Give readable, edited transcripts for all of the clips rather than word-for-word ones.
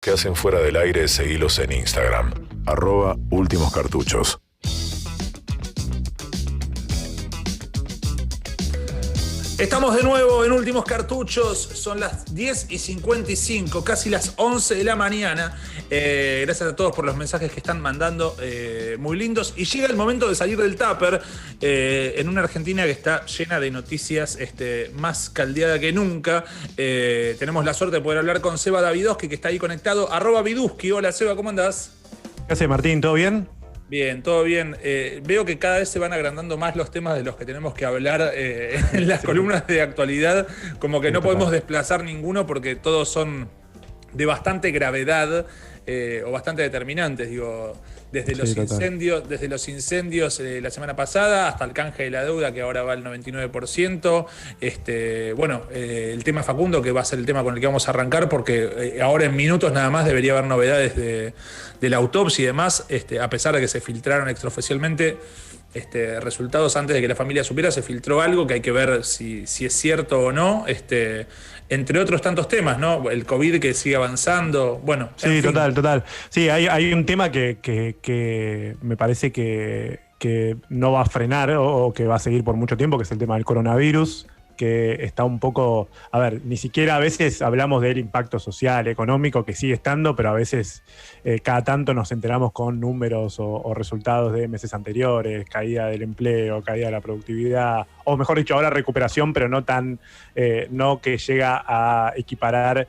Que hacen fuera del aire, seguilos en Instagram, @últimoscartuchos. Estamos de nuevo en Últimos Cartuchos, son las 10:55, casi las 11 de la mañana. Gracias a todos por los mensajes que están mandando, muy lindos. Y llega el momento de salir del tupper en una Argentina que está llena de noticias, más caldeada que nunca. Tenemos la suerte de poder hablar con Seba Davidowski, que está ahí conectado, @Vidusky. Hola Seba, ¿cómo andás? ¿Qué hace Martín? ¿Todo bien? Bien, todo bien. Veo que cada vez se van agrandando más los temas de los que tenemos que hablar en las columnas de actualidad, como que no podemos desplazar ninguno porque todos son de bastante gravedad o bastante determinantes, digo, desde los incendios la semana pasada hasta el canje de la deuda que ahora va al 99%. El tema Facundo, que va a ser el tema con el que vamos a arrancar, porque ahora en minutos nada más debería haber novedades de la autopsia y demás, a pesar de que se filtraron extraoficialmente resultados antes de que la familia supiera. Se filtró algo que hay que ver si es cierto o no, entre otros tantos temas, ¿no? El COVID que sigue avanzando, bueno. Sí, total. Sí, hay un tema que me parece que no va a frenar o que va a seguir por mucho tiempo, que es el tema del coronavirus, que está un poco, a ver, ni siquiera a veces hablamos del impacto social, económico, que sigue estando, pero a veces cada tanto nos enteramos con números o resultados de meses anteriores, caída del empleo, caída de la productividad, o mejor dicho, ahora recuperación, pero no no que llega a equiparar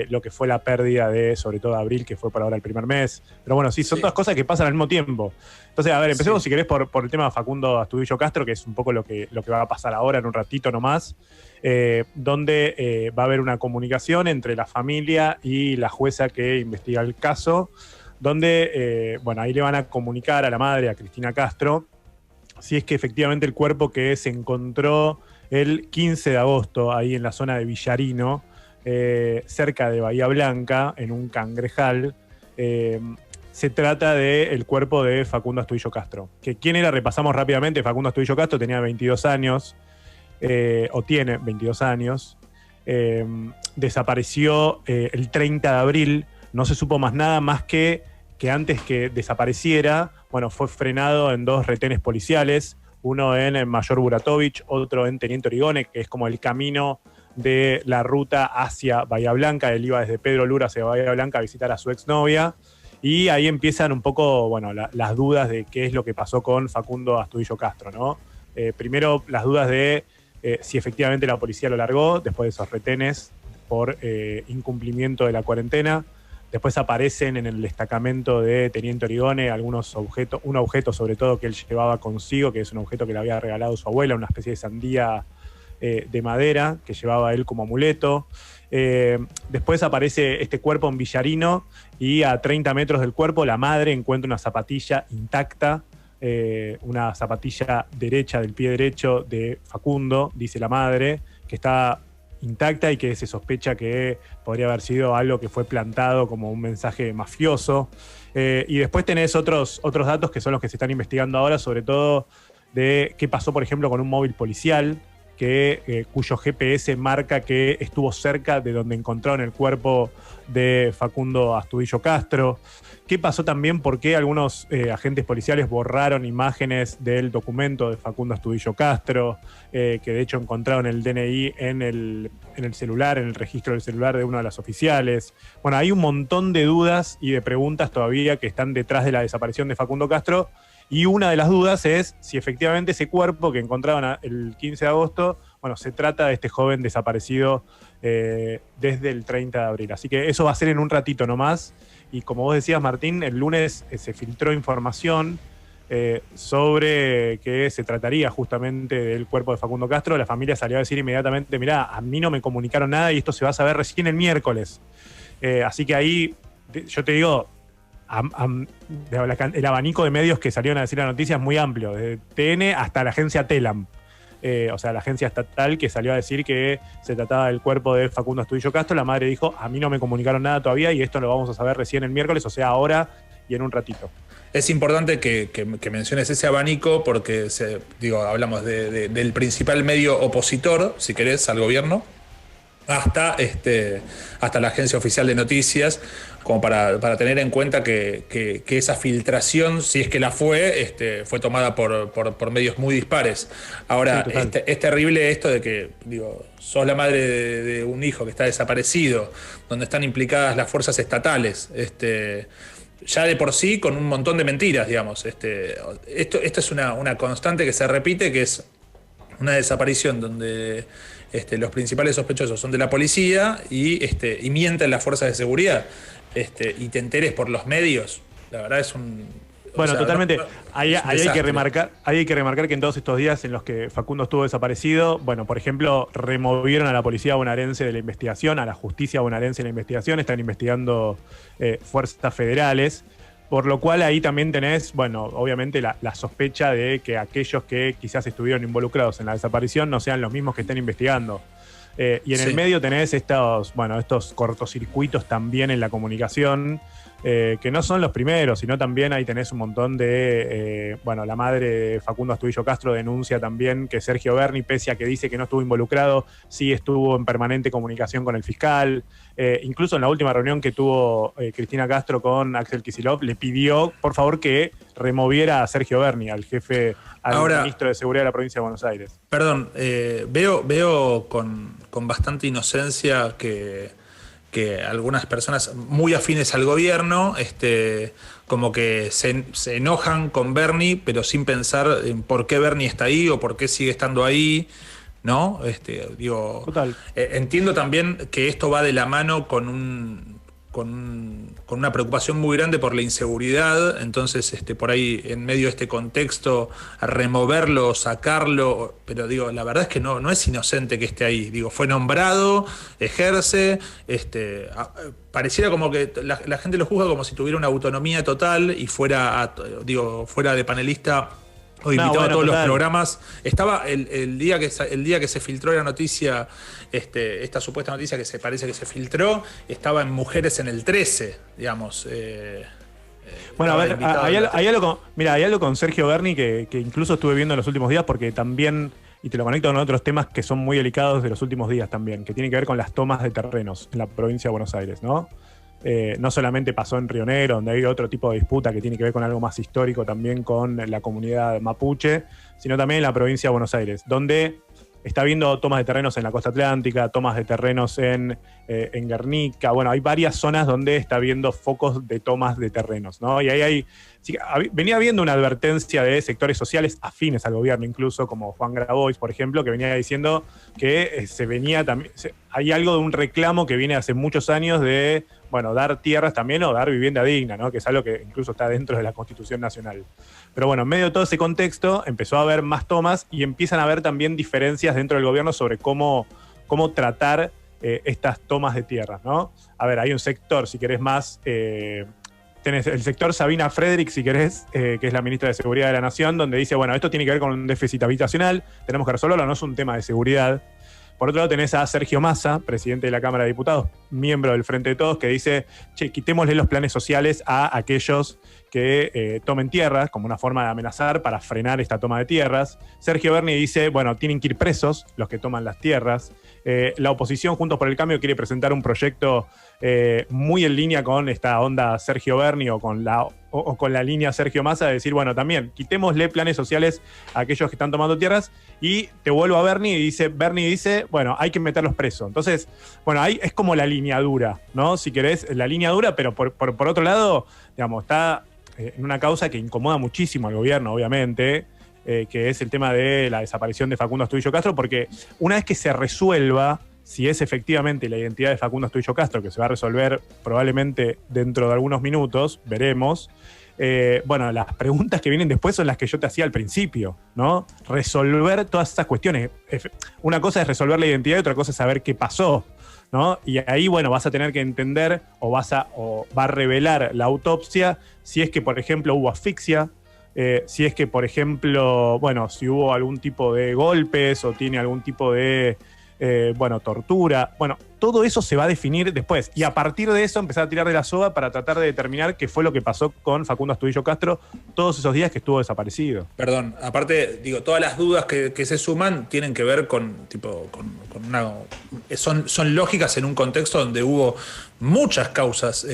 lo que fue la pérdida de, sobre todo abril, que fue por ahora el primer mes. Pero bueno, sí, son todas cosas que pasan al mismo tiempo. Entonces, a ver, empecemos si querés por el tema de Facundo Astudillo Castro, que es un poco lo que va a pasar ahora en un ratito nomás, donde va a haber una comunicación entre la familia y la jueza que investiga el caso, donde, ahí le van a comunicar a la madre, a Cristina Castro, si es que efectivamente el cuerpo que se encontró el 15 de agosto, ahí en la zona de Villarino, cerca de Bahía Blanca, en un cangrejal, se trata del cuerpo de Facundo Astudillo Castro. ¿Quién era? Repasamos rápidamente. Facundo Astudillo Castro tenía 22 años, o tiene 22 años. Desapareció el 30 de abril. No se supo más nada más que antes que desapareciera, fue frenado en 2 retenes policiales, uno en Mayor Buratovich, otro en Teniente Origone, que es como el camino de la ruta hacia Bahía Blanca. Él iba desde Pedro Lura hacia Bahía Blanca a visitar a su exnovia. Y ahí empiezan un poco, las dudas de qué es lo que pasó con Facundo Astudillo Castro, ¿no? Primero, las dudas de si efectivamente la policía lo largó después de esos retenes por incumplimiento de la cuarentena. Después aparecen en el destacamento de Teniente Origone algunos objetos, un objeto sobre todo que él llevaba consigo, que es un objeto que le había regalado su abuela, una especie de sandía de madera que llevaba él como amuleto. Después aparece este cuerpo en Villarino y a 30 metros del cuerpo la madre encuentra una zapatilla intacta, una zapatilla derecha del pie derecho de Facundo, dice la madre, que está intacta y que se sospecha que podría haber sido algo que fue plantado como un mensaje mafioso. Y después tenés otros datos que son los que se están investigando ahora, sobre todo de qué pasó, por ejemplo, con un móvil policial cuyo GPS marca que estuvo cerca de donde encontraron el cuerpo de Facundo Astudillo Castro. ¿Qué pasó también? ¿Por qué algunos agentes policiales borraron imágenes del documento de Facundo Astudillo Castro, que de hecho encontraron el DNI en el celular, en el registro del celular de uno de los oficiales? Bueno, hay un montón de dudas y de preguntas todavía que están detrás de la desaparición de Facundo Castro. Y una de las dudas es si efectivamente ese cuerpo que encontraron el 15 de agosto, se trata de este joven desaparecido desde el 30 de abril. Así que eso va a ser en un ratito nomás. Y como vos decías, Martín, el lunes se filtró información sobre que se trataría justamente del cuerpo de Facundo Castro. La familia salió a decir inmediatamente, mirá, a mí no me comunicaron nada y esto se va a saber recién el miércoles. Así que ahí, yo te digo, el abanico de medios que salieron a decir la noticia es muy amplio, desde TN hasta la agencia Telam, la agencia estatal que salió a decir que se trataba del cuerpo de Facundo Astudillo Castro. La madre dijo, a mí no me comunicaron nada todavía y esto lo vamos a saber recién el miércoles, o sea, ahora y en un ratito. Es importante que menciones ese abanico porque hablamos del principal medio opositor, si querés, al gobierno, hasta la agencia oficial de noticias, como para tener en cuenta que esa filtración, si es que la fue tomada por medios muy dispares. Ahora, Sí, total. es terrible esto de que, digo, sos la madre de un hijo que está desaparecido, donde están implicadas las fuerzas estatales, ya de por sí con un montón de mentiras, digamos. Esto es una constante que se repite, que es una desaparición donde los principales sospechosos son de la policía y mienten las fuerzas de seguridad. Y te enteres por los medios, la verdad es un... Bueno, totalmente. Ahí es un hay que desastre. remarcar que en todos estos días en los que Facundo estuvo desaparecido, bueno, por ejemplo, removieron a la policía bonaerense de la investigación, a la justicia bonaerense de la investigación, están investigando fuerzas federales, por lo cual ahí también tenés, bueno, obviamente la sospecha de que aquellos que quizás estuvieron involucrados en la desaparición no sean los mismos que estén investigando. Y en el medio tenés estos cortocircuitos también en la comunicación, que no son los primeros, sino también ahí tenés un montón de... la madre de Facundo Astudillo Castro denuncia también que Sergio Berni, pese a que dice que no estuvo involucrado, sí estuvo en permanente comunicación con el fiscal. Incluso en la última reunión que tuvo Cristina Castro con Axel Kicillof, le pidió, por favor, que removiera a Sergio Berni, al ministro de Seguridad de la provincia de Buenos Aires. Perdón, veo con bastante inocencia que algunas personas muy afines al gobierno, como que se enojan con Berni, pero sin pensar en por qué Berni está ahí o por qué sigue estando ahí, ¿no? Total. Entiendo también que esto va de la mano con una preocupación muy grande por la inseguridad, entonces por ahí en medio de este contexto removerlo, sacarlo, pero digo, la verdad es que no es inocente que esté ahí, digo, fue nombrado, ejerce, pareciera como que la gente lo juzga como si tuviera una autonomía total y fuera de panelista o invitado a todos los programas. Estaba el día que se filtró la noticia, esta supuesta noticia que parece que se filtró, estaba en Mujeres en el 13, digamos. Bueno, a ver, hay algo con Sergio Berni que incluso estuve viendo en los últimos días, porque también, y te lo conecto con otros temas que son muy delicados de los últimos días también, que tienen que ver con las tomas de terrenos en la provincia de Buenos Aires, ¿no? No solamente pasó en Río Negro, donde hay otro tipo de disputa que tiene que ver con algo más histórico también con la comunidad mapuche, sino también en la provincia de Buenos Aires, donde está habiendo tomas de terrenos en la costa atlántica, tomas de terrenos en Guernica. Bueno, hay varias zonas donde está habiendo focos de tomas de terrenos, ¿no? Y ahí venía habiendo una advertencia de sectores sociales afines al gobierno, incluso como Juan Grabois, por ejemplo, que venía diciendo que hay algo de un reclamo que viene hace muchos años de, bueno, dar tierras también o dar vivienda digna, ¿no? Que es algo que incluso está dentro de la Constitución Nacional. Pero bueno, en medio de todo ese contexto empezó a haber más tomas y empiezan a haber también diferencias dentro del gobierno sobre cómo tratar estas tomas de tierras, ¿no? A ver, hay un sector, si querés más, tenés el sector Sabina Frederick, si querés, que es la ministra de Seguridad de la Nación, donde dice, bueno, esto tiene que ver con un déficit habitacional, tenemos que resolverlo, no es un tema de seguridad. Por otro lado tenés a Sergio Massa, presidente de la Cámara de Diputados, miembro del Frente de Todos, que dice, che, quitémosle los planes sociales a aquellos que tomen tierras, como una forma de amenazar para frenar esta toma de tierras. Sergio Berni dice, bueno, tienen que ir presos los que toman las tierras. La oposición, Juntos por el Cambio, quiere presentar un proyecto muy en línea con esta onda Sergio Berni o con la línea Sergio Massa, de decir, bueno, también quitémosle planes sociales a aquellos que están tomando tierras. Y te vuelvo a Berni dice, bueno, hay que meterlos presos. Entonces, bueno, ahí es como la línea dura, ¿no? Si querés, la línea dura, pero por otro lado, digamos, está en una causa que incomoda muchísimo al gobierno, obviamente, que es el tema de la desaparición de Facundo Astudillo Castro, porque una vez que se resuelva si es efectivamente la identidad de Facundo Astudillo Castro, que se va a resolver probablemente dentro de algunos minutos, veremos. Bueno, las preguntas que vienen después son las que yo te hacía al principio, ¿no? Resolver todas esas cuestiones. Una cosa es resolver la identidad y otra cosa es saber qué pasó, ¿no? Y ahí, bueno, vas a tener que entender o va a revelar la autopsia si es que, por ejemplo, hubo asfixia, si es que, por ejemplo, bueno, si hubo algún tipo de golpes o tiene algún tipo de bueno, tortura, bueno, todo eso se va a definir después. Y a partir de eso empezar a tirar de la soga para tratar de determinar qué fue lo que pasó con Facundo Astudillo Castro todos esos días que estuvo desaparecido. Perdón, aparte, digo, todas las dudas que se suman tienen que ver con una. Son lógicas en un contexto donde hubo muchas causas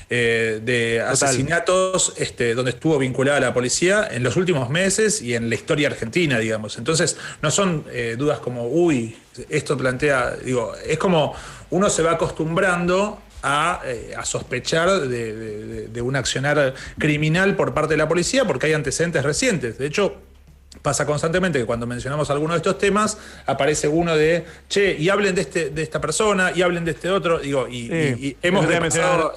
de asesinatos donde estuvo vinculada la policía en los últimos meses y en la historia argentina, digamos. Entonces, no son dudas como, uy, esto plantea, digo, es como uno se va acostumbrando a sospechar de un accionar criminal por parte de la policía porque hay antecedentes recientes. De hecho, pasa constantemente que cuando mencionamos alguno de estos temas, aparece uno de, che, y hablen de esta persona, y hablen de este otro, digo, y hemos repasado.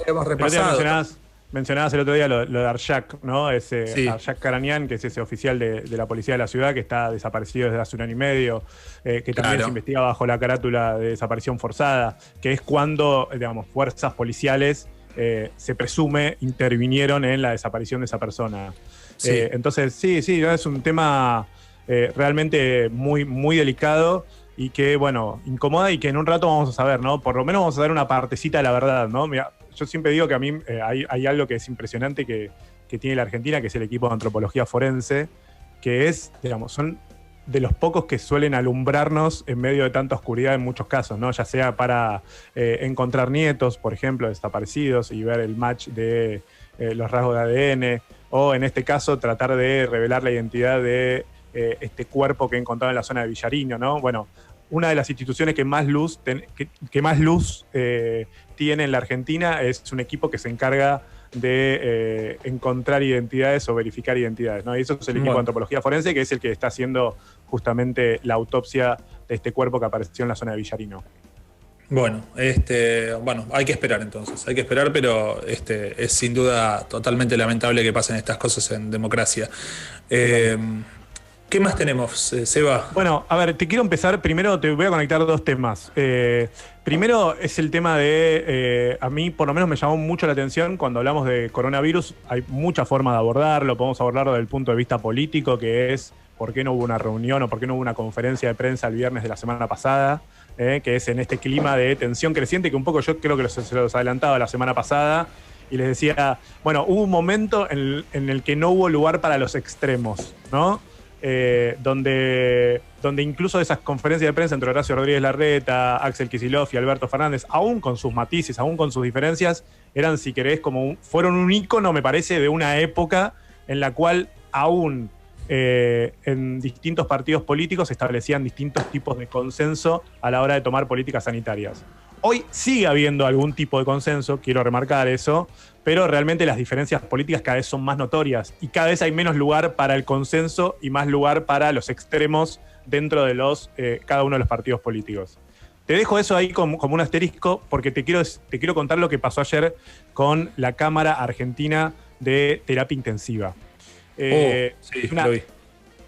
Mencionabas el otro día lo de Arshak, ¿no? Arshak Karanian, que es ese oficial de la policía de la ciudad que está desaparecido desde hace 1 año y medio, que también se investiga bajo la carátula de desaparición forzada, que es cuando, digamos, fuerzas policiales se presume intervinieron en la desaparición de esa persona. Sí. Entonces, sí, es un tema realmente muy, muy delicado y que, bueno, incomoda y que en un rato vamos a saber, ¿no? Por lo menos vamos a dar una partecita de la verdad, ¿no? Mira, yo siempre digo que a mí hay algo que es impresionante que tiene la Argentina, que es el equipo de antropología forense, que es, digamos, son de los pocos que suelen alumbrarnos en medio de tanta oscuridad en muchos casos, ¿no? Ya sea para encontrar nietos, por ejemplo, desaparecidos y ver el match de los rasgos de ADN, o en este caso tratar de revelar la identidad de este cuerpo que encontraba en la zona de Villarino, ¿no? Bueno, una de las instituciones que más luz tiene en la Argentina es un equipo que se encarga de encontrar identidades o verificar identidades, ¿no? Y eso es el equipo de antropología forense, que es el que está haciendo justamente la autopsia de este cuerpo que apareció en la zona de Villarino. Bueno, hay que esperar entonces, hay que esperar, pero es sin duda totalmente lamentable que pasen estas cosas en democracia. ¿Qué más tenemos, Seba? Bueno, a ver, te quiero empezar, primero te voy a conectar 2 temas. Primero es el tema de, a mí por lo menos me llamó mucho la atención cuando hablamos de coronavirus, hay muchas formas de abordarlo, podemos abordarlo desde el punto de vista político, que es por qué no hubo una reunión o por qué no hubo una conferencia de prensa el viernes de la semana pasada, que es en este clima de tensión creciente que un poco yo creo que se los adelantaba la semana pasada y les decía, bueno, hubo un momento en el que no hubo lugar para los extremos, ¿no? Donde incluso esas conferencias de prensa entre Horacio Rodríguez Larreta, Axel Kicillof y Alberto Fernández, aún con sus matices, aún con sus diferencias, eran, si querés, fueron un ícono, me parece, de una época en la cual aún en distintos partidos políticos se establecían distintos tipos de consenso a la hora de tomar políticas sanitarias. Hoy sigue habiendo algún tipo de consenso, quiero remarcar eso, pero realmente las diferencias políticas cada vez son más notorias y cada vez hay menos lugar para el consenso y más lugar para los extremos dentro de cada uno de los partidos políticos. Te dejo eso ahí como un asterisco porque te quiero contar lo que pasó ayer con la Cámara Argentina de Terapia Intensiva. Sí, lo vi.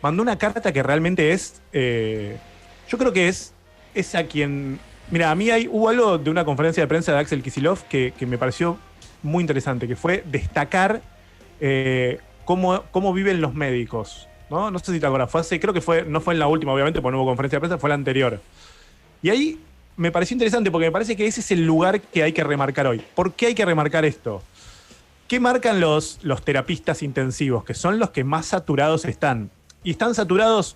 Mandó una carta que realmente es, yo creo que es a quien... Mira, a mí hubo algo de una conferencia de prensa de Axel Kicillof que me pareció muy interesante, que fue destacar cómo viven los médicos, ¿no? No sé si te acuerdas, no fue en la última, obviamente, porque no hubo conferencia de prensa, fue la anterior. Y ahí me pareció interesante porque me parece que ese es el lugar que hay que remarcar hoy. ¿Por qué hay que remarcar esto? ¿Qué marcan los terapistas intensivos? Que son los que más saturados están. Y están saturados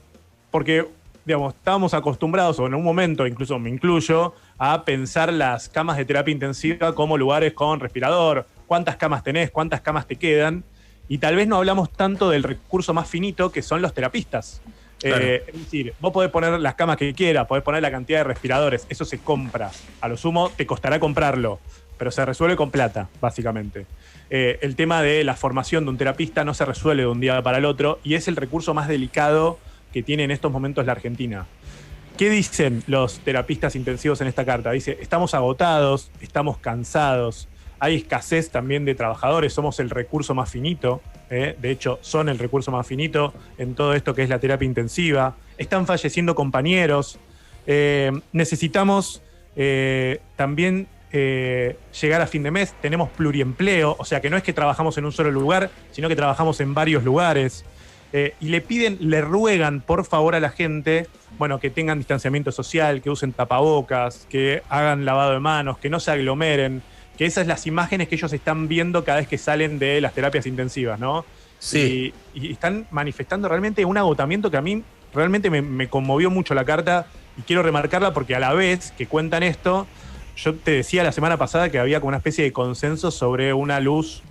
porque, digamos, estábamos acostumbrados, o en un momento, incluso me incluyo, a pensar las camas de terapia intensiva como lugares con respirador, cuántas camas tenés, cuántas camas te quedan, y tal vez no hablamos tanto del recurso más finito que son los terapistas. Claro. Es decir, vos podés poner las camas que quieras, podés poner la cantidad de respiradores, eso se compra. A lo sumo te costará comprarlo, pero se resuelve con plata, básicamente. El tema de la formación de un terapista no se resuelve de un día para el otro y es el recurso más delicado que tiene en estos momentos la Argentina. ¿Qué dicen los terapistas intensivos en esta carta? Dice, estamos agotados, estamos cansados, hay escasez también de trabajadores, somos el recurso más finito, de hecho son el recurso más finito en todo esto que es la terapia intensiva, están falleciendo compañeros, necesitamos también llegar a fin de mes, tenemos pluriempleo, o sea que no es que trabajamos en un solo lugar, sino que trabajamos en varios lugares. y le ruegan por favor a la gente, bueno, que tengan distanciamiento social, que usen tapabocas, que hagan lavado de manos, que no se aglomeren, que esas son las imágenes que ellos están viendo cada vez que salen de las terapias intensivas, ¿no? Sí. Y están manifestando realmente un agotamiento que a mí realmente me conmovió mucho la carta y quiero remarcarla porque a la vez que cuentan esto, yo te decía la semana pasada que había como una especie de consenso sobre una luz,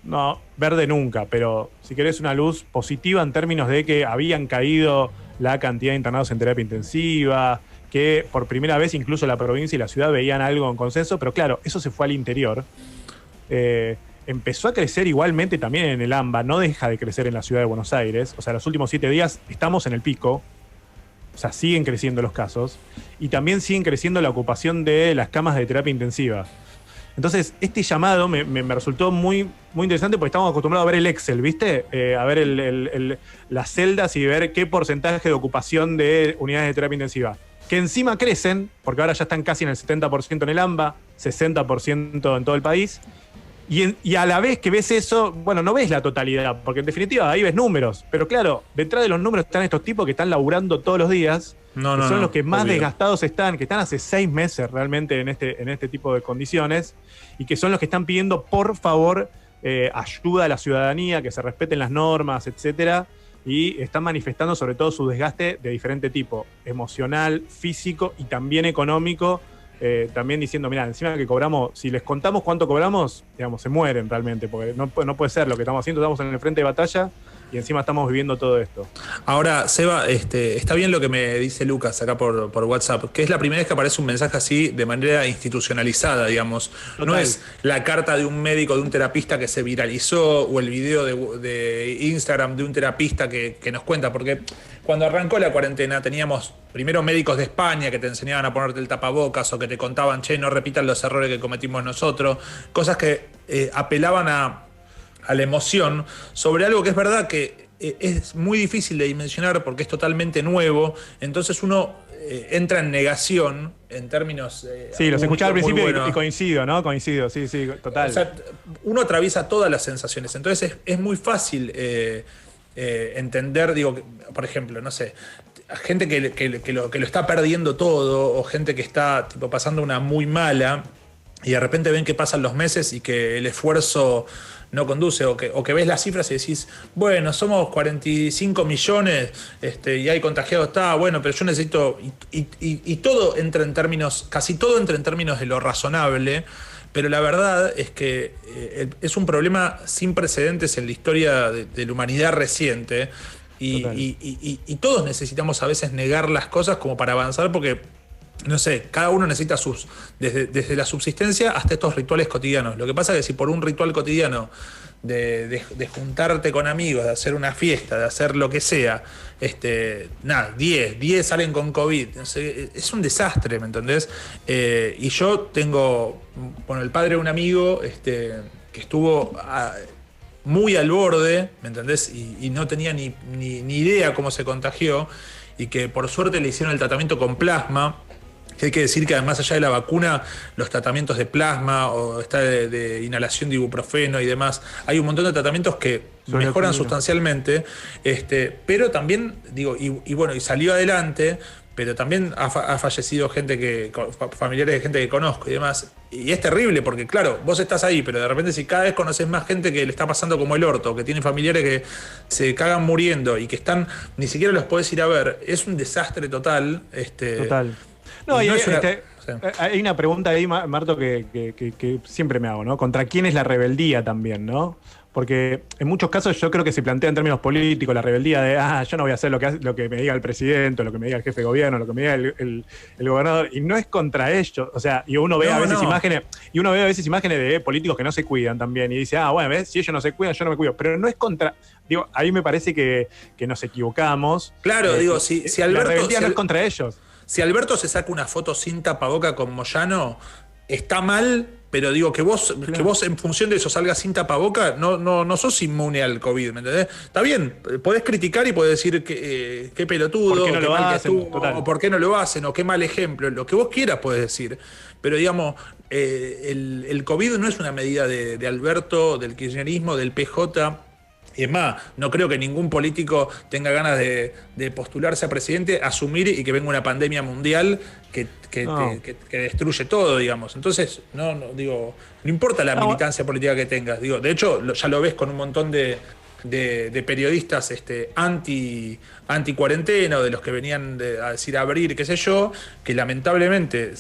no verde nunca, pero si querés una luz positiva en términos de que habían caído la cantidad de internados en terapia intensiva, que por primera vez incluso la provincia y la ciudad veían algo en consenso, pero claro, eso se fue al interior. Empezó a crecer igualmente también en el AMBA, no deja de crecer en la ciudad de Buenos Aires, o sea, los últimos 7 días estamos en el pico, o sea, siguen creciendo los casos, y también siguen creciendo la ocupación de las camas de terapia intensiva. Entonces, este llamado me resultó muy, muy interesante porque estamos acostumbrados a ver el Excel, ¿viste? A ver las celdas y ver qué porcentaje de ocupación de unidades de terapia intensiva. Que encima crecen, porque ahora ya están casi en el 70% en el AMBA, 60% en todo el país. Y a la vez que ves eso, bueno, no ves la totalidad, porque en definitiva ahí ves números. Pero claro, detrás de los números están estos tipos que están laburando todos los días, que son los que más desgastados están, que están hace 6 meses realmente en este tipo de condiciones, y que son los que están pidiendo, por favor, ayuda a la ciudadanía, que se respeten las normas, etcétera, y están manifestando sobre todo su desgaste de diferente tipo, emocional, físico y también económico. También diciendo, mira, encima que cobramos, si les contamos cuánto cobramos, digamos, se mueren realmente, porque no puede ser lo que estamos haciendo, estamos en el frente de batalla y encima estamos viviendo todo esto. Ahora, Seba, está bien lo que me dice Lucas acá por WhatsApp, que es la primera vez que aparece un mensaje así de manera institucionalizada, digamos. Total. No es la carta de un médico, de un terapista que se viralizó, o el video de Instagram de un terapista que nos cuenta, porque cuando arrancó la cuarentena teníamos primero médicos de España que te enseñaban a ponerte el tapabocas o que te contaban, che, no repitan los errores que cometimos nosotros, cosas que apelaban a la emoción sobre algo que es verdad que es muy difícil de dimensionar porque es totalmente nuevo, entonces uno entra en negación en términos... sí, los escuchaba al principio bueno. y coincido, ¿no? Coincido, sí, total. O sea, uno atraviesa todas las sensaciones, entonces es muy fácil entender, digo, por ejemplo, no sé, gente que lo está perdiendo todo o gente que está tipo, pasando una muy mala y de repente ven que pasan los meses y que el esfuerzo no conduce, o que ves las cifras y decís, bueno, somos 45 millones y hay contagiados, está bueno, pero yo necesito, y todo entra en términos, casi todo entra en términos de lo razonable, pero la verdad es que es un problema sin precedentes en la historia de la humanidad reciente, y todos necesitamos a veces negar las cosas como para avanzar, porque no sé, cada uno necesita desde la subsistencia hasta estos rituales cotidianos. Lo que pasa es que si por un ritual cotidiano de juntarte con amigos, de hacer una fiesta, de hacer lo que sea, 10 salen con COVID, no sé, es un desastre, ¿me entendés? Y yo tengo, bueno, el padre de un amigo que estuvo muy al borde, ¿me entendés? Y no tenía ni idea cómo se contagió, y que por suerte le hicieron el tratamiento con plasma. Hay que decir que además allá de la vacuna, los tratamientos de plasma o está de inhalación de ibuprofeno y demás, hay un montón de tratamientos que mejoran sustancialmente, pero también, digo, y bueno, y salió adelante, pero también ha fallecido gente familiares de gente que conozco y demás. Y es terrible porque, claro, vos estás ahí, pero de repente si cada vez conoces más gente que le está pasando como el orto, que tiene familiares que se cagan muriendo y que están, ni siquiera los podés ir a ver, es un desastre total. Total. No, hay una pregunta ahí, Marto, que siempre me hago, ¿no? ¿Contra quién es la rebeldía también, no? Porque en muchos casos yo creo que se plantea en términos políticos la rebeldía de, yo no voy a hacer lo que me diga el presidente, lo que me diga el jefe de gobierno, lo que me diga el gobernador, y no es contra ellos. O sea, y uno ve a veces imágenes de políticos que no se cuidan también, y dice, bueno, ¿ves? Si ellos no se cuidan, yo no me cuido. Pero no es contra... Digo, ahí me parece que nos equivocamos. Claro, digo, si Alberto... La rebeldía no es contra ellos. Si Alberto se saca una foto sin tapaboca con Moyano, está mal, pero digo, que vos en función de eso salgas sin tapaboca, no sos inmune al COVID, ¿me entendés? Está bien, podés criticar y podés decir que qué pelotudo, ¿por qué no lo hacen? o por qué no lo hacen, o qué mal ejemplo, lo que vos quieras podés decir. Pero digamos, el COVID no es una medida de Alberto, del kirchnerismo, del PJ. Y es más, no creo que ningún político tenga ganas de postularse a presidente, asumir y que venga una pandemia mundial que destruye todo, digamos. Entonces, digo, no importa la militancia política que tengas. Digo, de hecho, ya lo ves con un montón de periodistas anti cuarentena o de los que venían a decir abrir, qué sé yo, que lamentablemente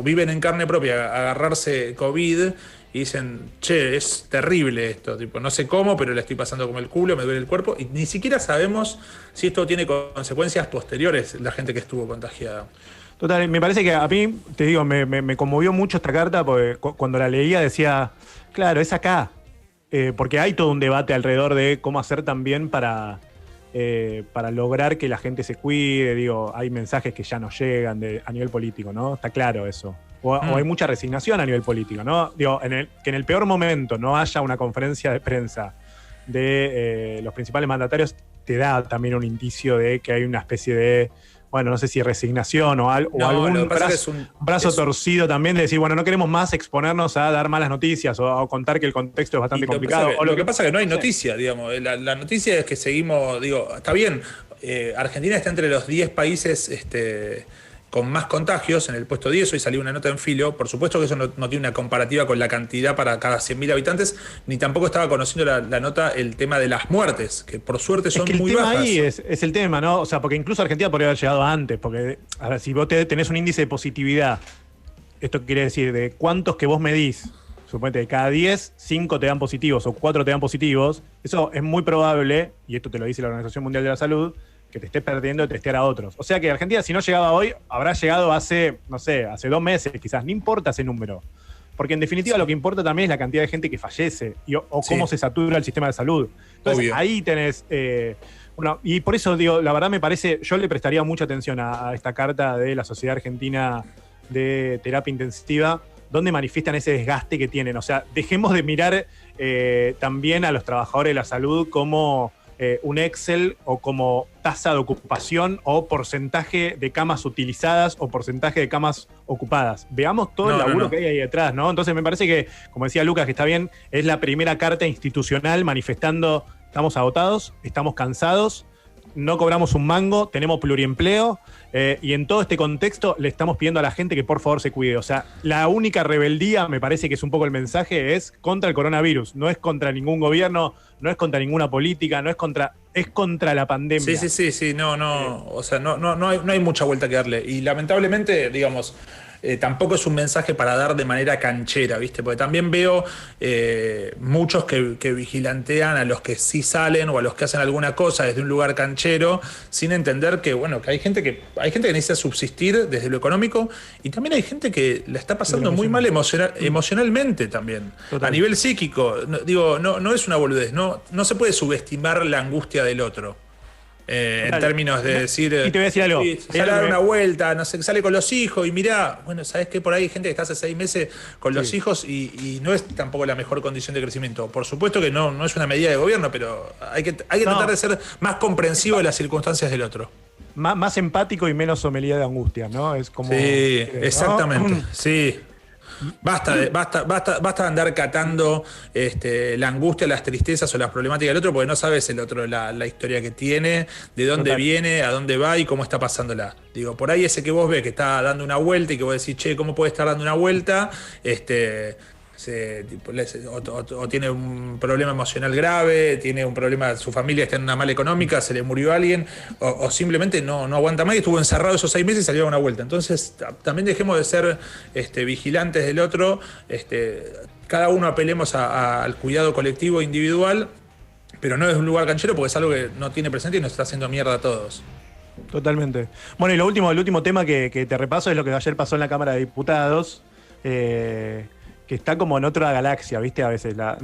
viven en carne propia agarrarse COVID y dicen, che, es terrible esto, no sé cómo, pero le estoy pasando como el culo, me duele el cuerpo, y ni siquiera sabemos si esto tiene consecuencias posteriores, la gente que estuvo contagiada. Total, me parece que a mí, te digo, me conmovió mucho esta carta, porque cuando la leía decía, claro, es acá. Porque hay todo un debate alrededor de cómo hacer también para lograr que la gente se cuide. Digo, hay mensajes que ya no llegan a nivel político, ¿no? Está claro eso. O hay mucha resignación a nivel político, ¿no? Digo, que en el peor momento no haya una conferencia de prensa de los principales mandatarios, te da también un indicio de que hay una especie de, bueno, no sé si resignación o algún brazo torcido también de decir, bueno, no queremos más exponernos a dar malas noticias o a contar que el contexto es bastante complicado. Lo que pasa es que no hay noticia, digamos. La noticia es que seguimos, digo, está bien, Argentina está entre los 10 países con más contagios, en el puesto 10, hoy salió una nota en Filo, por supuesto que eso no tiene una comparativa con la cantidad para cada 100.000 habitantes, ni tampoco estaba conociendo la nota el tema de las muertes, que por suerte son muy bajas. El tema ahí es el tema, ¿no? O sea, porque incluso Argentina podría haber llegado antes, porque, a ver, si vos tenés un índice de positividad, esto quiere decir de cuántos que vos medís, suponete de cada 10, 5 te dan positivos o 4 te dan positivos, eso es muy probable, y esto te lo dice la Organización Mundial de la Salud, que te estés perdiendo de testear a otros. O sea que Argentina, si no llegaba hoy, habrá llegado hace 2 meses, quizás. No importa ese número. Porque en definitiva lo que importa también es la cantidad de gente que fallece o cómo se satura el sistema de salud. Entonces obvio. Ahí tenés... y por eso digo, la verdad me parece, yo le prestaría mucha atención a esta carta de la Sociedad Argentina de Terapia Intensiva, donde manifiestan ese desgaste que tienen. O sea, dejemos de mirar también a los trabajadores de la salud como... un Excel o como tasa de ocupación o porcentaje de camas utilizadas o porcentaje de camas ocupadas. Veamos todo el laburo que hay ahí detrás, ¿no? Entonces me parece que, como decía Lucas, que está bien, es la primera carta institucional manifestando estamos agotados, estamos cansados, no cobramos un mango, tenemos pluriempleo y en todo este contexto le estamos pidiendo a la gente que por favor se cuide. O sea, la única rebeldía, me parece que es un poco el mensaje, es contra el coronavirus. No es contra ningún gobierno, no es contra ninguna política, es contra la pandemia. Sí, no. O sea, no hay mucha vuelta que darle. Y lamentablemente, digamos... tampoco es un mensaje para dar de manera canchera, ¿viste? Porque también veo muchos que vigilantean a los que sí salen o a los que hacen alguna cosa desde un lugar canchero, sin entender que, bueno, que hay gente que necesita subsistir desde lo económico y también hay gente que la está pasando muy mal emocionalmente también. Total. A nivel psíquico, no es una boludez, no se puede subestimar la angustia del otro. En términos de decir, y te voy a decir algo, sale a dar una vuelta, no sé, sale con los hijos y mirá, bueno, sabés que por ahí hay gente que está hace 6 meses con los hijos y no es tampoco la mejor condición de crecimiento. Por supuesto que no es una medida de gobierno, pero hay que tratar de ser más comprensivo de las circunstancias del otro. Más empático y menos sommelier de angustia, ¿no? Es como. Sí, exactamente, sí. Basta de andar catando la angustia, las tristezas o las problemáticas del otro, porque no sabes el otro la historia que tiene, de dónde viene, a dónde va y cómo está pasándola. Digo, por ahí ese que vos ves que está dando una vuelta y que vos decís, che, ¿cómo puede estar dando una vuelta? O tiene un problema emocional grave, tiene un problema, su familia está en una mala económica, se le murió alguien, o simplemente no aguanta más y estuvo encerrado esos 6 meses y salió a una vuelta. Entonces también dejemos de ser vigilantes del otro, cada uno apelemos al cuidado colectivo individual, pero no desde un lugar canchero porque es algo que no tiene presente y nos está haciendo mierda a todos. Totalmente. Bueno, y el último tema que te repaso es lo que ayer pasó en la Cámara de Diputados, que está como en otra galaxia, ¿viste? A veces la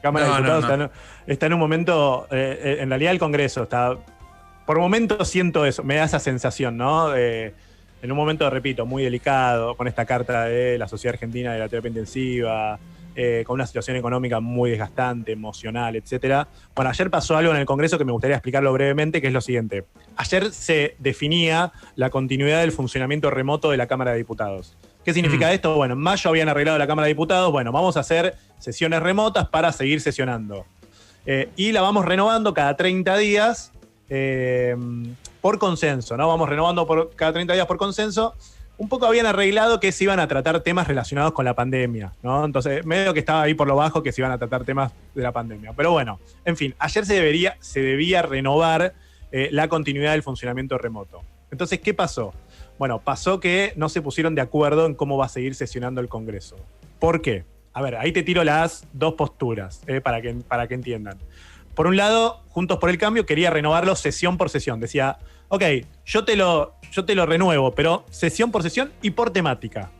Cámara de Diputados está en un momento, en realidad el Congreso está, por momentos siento eso, me da esa sensación, ¿no? En un momento, repito, muy delicado, con esta carta de la Sociedad Argentina de la Terapia Intensiva, con una situación económica muy desgastante, emocional, etcétera. Bueno, ayer pasó algo en el Congreso que me gustaría explicarlo brevemente, que es lo siguiente. Ayer se definía la continuidad del funcionamiento remoto de la Cámara de Diputados. ¿Qué significa esto? Bueno, en mayo habían arreglado la Cámara de Diputados, bueno, vamos a hacer sesiones remotas para seguir sesionando. Y la vamos renovando cada 30 días por consenso, ¿no? Vamos renovando cada 30 días por consenso. Un poco habían arreglado que se iban a tratar temas relacionados con la pandemia, ¿no? Entonces, medio que estaba ahí por lo bajo que se iban a tratar temas de la pandemia. Pero bueno, en fin, ayer se debía renovar la continuidad del funcionamiento remoto. Entonces, ¿qué pasó? Bueno, pasó que no se pusieron de acuerdo en cómo va a seguir sesionando el Congreso. ¿Por qué? A ver, ahí te tiro las dos posturas, para que entiendan. Por un lado, Juntos por el Cambio quería renovarlo sesión por sesión. Decía, ok, yo te lo renuevo, pero sesión por sesión y por temática.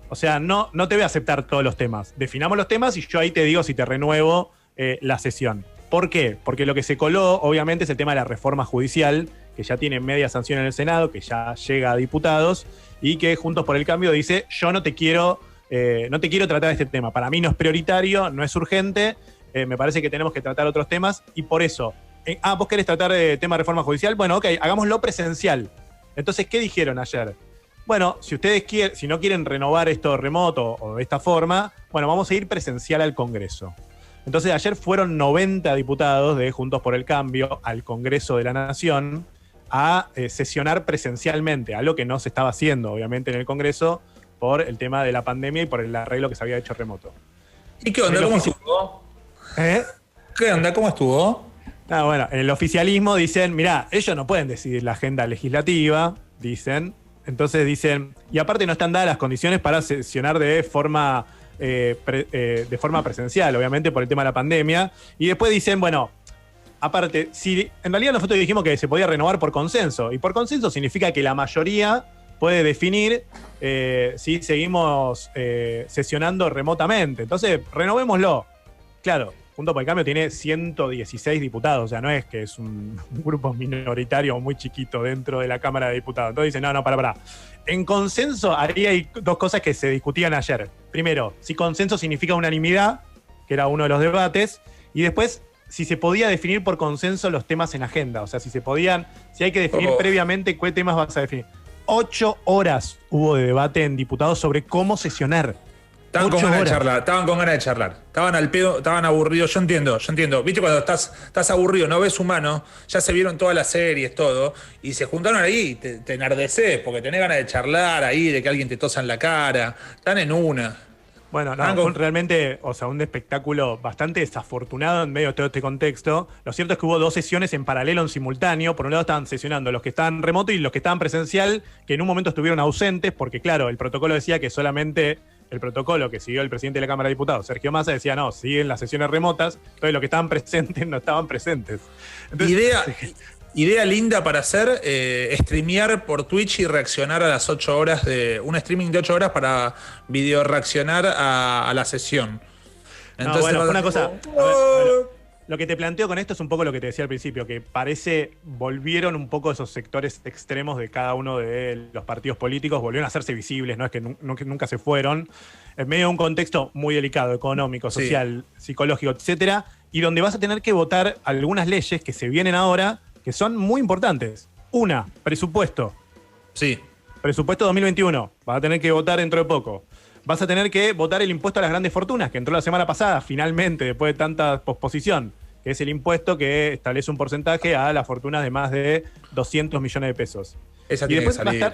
O sea, no te voy a aceptar todos los temas. Definamos los temas y yo ahí te digo si te renuevo la sesión. ¿Por qué? Porque lo que se coló, obviamente, es el tema de la reforma judicial, que ya tiene media sanción en el Senado, que ya llega a diputados, y que Juntos por el Cambio dice, yo no te quiero tratar este tema. Para mí no es prioritario, no es urgente, me parece que tenemos que tratar otros temas, y por eso, vos querés tratar de tema de reforma judicial, bueno, ok, hagámoslo presencial. Entonces, ¿qué dijeron ayer? Bueno, si no quieren renovar esto remoto o de esta forma, bueno, vamos a ir presencial al Congreso. Entonces, ayer fueron 90 diputados de Juntos por el Cambio al Congreso de la Nación a sesionar presencialmente, algo que no se estaba haciendo, obviamente, en el Congreso por el tema de la pandemia y por el arreglo que se había hecho remoto. ¿Y qué onda? ¿Cómo estuvo? ¿Qué onda? ¿Cómo estuvo? Bueno, en el oficialismo dicen, mirá, ellos no pueden decidir la agenda legislativa, dicen. Entonces dicen, y aparte no están dadas las condiciones para sesionar de forma presencial, obviamente por el tema de la pandemia. Y después dicen, bueno, aparte, si en realidad nosotros dijimos que se podía renovar por consenso, y por consenso significa que la mayoría puede definir si seguimos sesionando remotamente. Entonces, renovémoslo. Claro, Juntos por el Cambio tiene 116 diputados, o sea, no es que es un grupo minoritario muy chiquito dentro de la Cámara de Diputados. Entonces dicen, no, para. En consenso, ahí hay dos cosas que se discutían ayer. Primero, si consenso significa unanimidad, que era uno de los debates, y después, si se podía definir por consenso los temas en agenda. O sea, si hay que definir previamente qué temas vas a definir. 8 horas hubo de debate en diputados sobre cómo sesionar. Estaban con ganas de charlar. Estaban al pedo, estaban aburridos. Yo entiendo. Viste, cuando estás aburrido, no ves humano, ya se vieron todas las series, todo, y se juntaron ahí y te enardeces porque tenés ganas de charlar ahí, de que alguien te tosa en la cara. Están en una. Bueno, fue realmente, un espectáculo bastante desafortunado en medio de todo este contexto. Lo cierto es que hubo 2 sesiones en paralelo, en simultáneo. Por un lado estaban sesionando los que estaban remoto y los que estaban presencial, que en un momento estuvieron ausentes, porque claro, el protocolo decía que solamente el protocolo que siguió el presidente de la Cámara de Diputados, Sergio Massa, decía, no, siguen las sesiones remotas, entonces los que estaban presentes no estaban presentes. Entonces, Idea linda para hacer, streamear por Twitch y reaccionar a las 8 horas un streaming de 8 horas para video reaccionar a la sesión. Entonces, fue una cosa. Lo que te planteo con esto es un poco lo que te decía al principio, que volvieron un poco esos sectores extremos de cada uno de los partidos políticos, volvieron a hacerse visibles, no es que nunca se fueron, en medio de un contexto muy delicado, económico, social, psicológico, etcétera, y donde vas a tener que votar algunas leyes que se vienen ahora, que son muy importantes. Una, presupuesto. Sí. Presupuesto 2021. Vas a tener que votar dentro de poco. Vas a tener que votar el impuesto a las grandes fortunas, que entró la semana pasada, finalmente, después de tanta posposición, que es el impuesto que establece un porcentaje a las fortunas de más de 200 millones de pesos. Esa y tiene después que salir.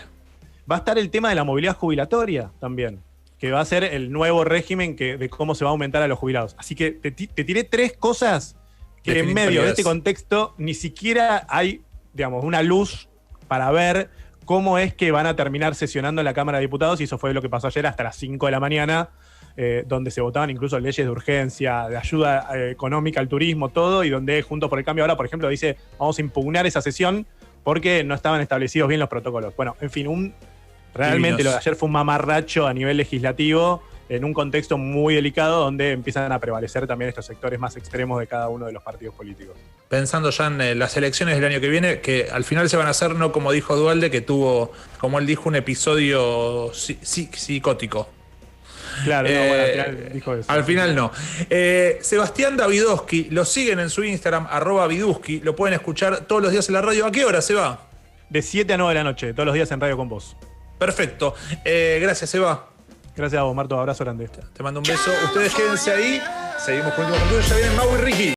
va a estar el tema de la movilidad jubilatoria también, que va a ser el nuevo régimen de cómo se va a aumentar a los jubilados. Así que te tiré 3 cosas que en medio de este contexto ni siquiera hay, una luz para ver cómo es que van a terminar sesionando en la Cámara de Diputados, y eso fue lo que pasó ayer hasta las 5 de la mañana, donde se votaban incluso leyes de urgencia, de ayuda económica al turismo, todo, y donde Juntos por el Cambio ahora, por ejemplo, dice, vamos a impugnar esa sesión porque no estaban establecidos bien los protocolos. Bueno, en fin, realmente lo de ayer fue un mamarracho a nivel legislativo, en un contexto muy delicado donde empiezan a prevalecer también estos sectores más extremos de cada uno de los partidos políticos. Pensando ya en las elecciones del año que viene, que al final se van a hacer, no como dijo Duhalde, que tuvo, como él dijo, un episodio psicótico. Claro, al final dijo eso. Al final no. Sebastián Davidowski, lo siguen en su Instagram, @Viduski, lo pueden escuchar todos los días en la radio. ¿A qué hora se va? De 7 a 9 de la noche, todos los días en Radio con Vos. Perfecto. Gracias, Seba. Gracias a vos, Marto. Abrazo grande. Te mando un beso. Ustedes quédense ahí. Seguimos con el último contenido. Ya vienen Mau y Ricky.